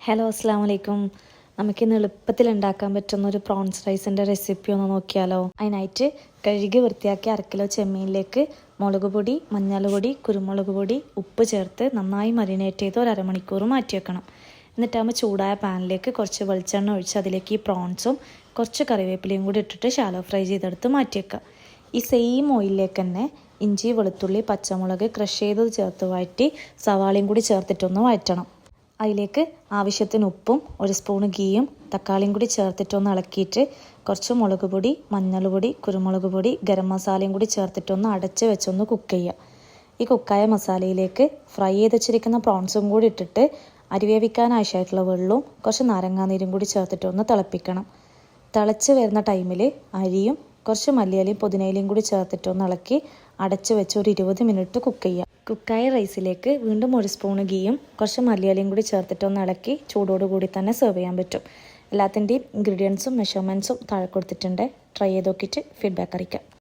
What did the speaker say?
Hello അസ്സാം വലൈക്കും. നമുക്കിന്ന് എളുപ്പത്തിൽ ഉണ്ടാക്കാൻ പറ്റുന്ന ഒരു പ്രോൺസ് റൈസിൻ്റെ റെസിപ്പി ഒന്ന് നോക്കിയാലോ. അതിനായിട്ട് കഴുകി വൃത്തിയാക്കി അരക്കിലോ ചെമ്മീനിലേക്ക് മുളക് പൊടി, മഞ്ഞൾപ്പൊടി, കുരുമുളക് പൊടി, ഉപ്പ് ചേർത്ത് നന്നായി മരിനേറ്റ് ചെയ്ത് ഒരു അരമണിക്കൂർ മാറ്റി വെക്കണം. എന്നിട്ടാകുമ്പോൾ ചൂടായ പാനിലേക്ക് കുറച്ച് വെളിച്ചെണ്ണ ഒഴിച്ച് അതിലേക്ക് ഈ പ്രോൺസും കുറച്ച് കറിവേപ്പിലയും കൂടി ഇട്ടിട്ട് ഷാലോ ഫ്രൈ ചെയ്തെടുത്ത് മാറ്റി വെക്കുക. ഈ സെയിം ഓയിലിലേക്ക് തന്നെ ഇഞ്ചി, വെളുത്തുള്ളി, പച്ചമുളക് ക്രഷ് ചെയ്തത് ചേർത്ത് വഴറ്റി സവാളയും കൂടി ചേർത്തിട്ടൊന്ന് വഴറ്റണം. അതിലേക്ക് ആവശ്യത്തിന് ഉപ്പും ഒരു സ്പൂണ് ഗീയും തക്കാളിയും കൂടി ചേർത്തിട്ടൊന്ന് ഇളക്കിയിട്ട് കുറച്ച് മുളക് പൊടി, മഞ്ഞൾപ്പൊടി, കുരുമുളക് പൊടി, ഗരം മസാലയും കൂടി ചേർത്തിട്ടൊന്ന് അടച്ച് വെച്ചൊന്ന് കുക്ക് ചെയ്യുക. ഈ കുക്കായ മസാലയിലേക്ക് ഫ്രൈ ചെയ്ത് വെച്ചിരിക്കുന്ന പ്രോൺസും കൂടി ഇട്ടിട്ട് അരിവേവിക്കാൻ ആവശ്യമായിട്ടുള്ള വെള്ളവും കുറച്ച് നാരങ്ങാനീരും കൂടി ചേർത്തിട്ടൊന്ന് തിളപ്പിക്കണം. തിളച്ച് വരുന്ന ടൈമിൽ അരിയും കുറച്ച് മല്ലിയിലയും പുതിനയിലയും കൂടി ചേർത്തിട്ടൊന്ന് ഇളക്കി അടച്ച് വെച്ച് ഒരു 20 മിനിറ്റ് കുക്ക് ചെയ്യുക. കുക്കായ റൈസിലേക്ക് വീണ്ടും ഒരു സ്പൂണ് ഗീയും കുറച്ച് മല്ലിയിലയും കൂടി ചേർത്തിട്ടൊന്ന് ഇളക്കി ചൂടോടുകൂടി തന്നെ സെർവ് ചെയ്യാൻ പറ്റും. എല്ലാത്തിൻ്റെയും ഇൻഗ്രീഡിയൻസും മെഷർമെൻറ്റ്സും താഴെ കൊടുത്തിട്ടുണ്ട്. ട്രൈ ചെയ്ത് നോക്കിയിട്ട് ഫീഡ്ബാക്ക് അറിയിക്കാം.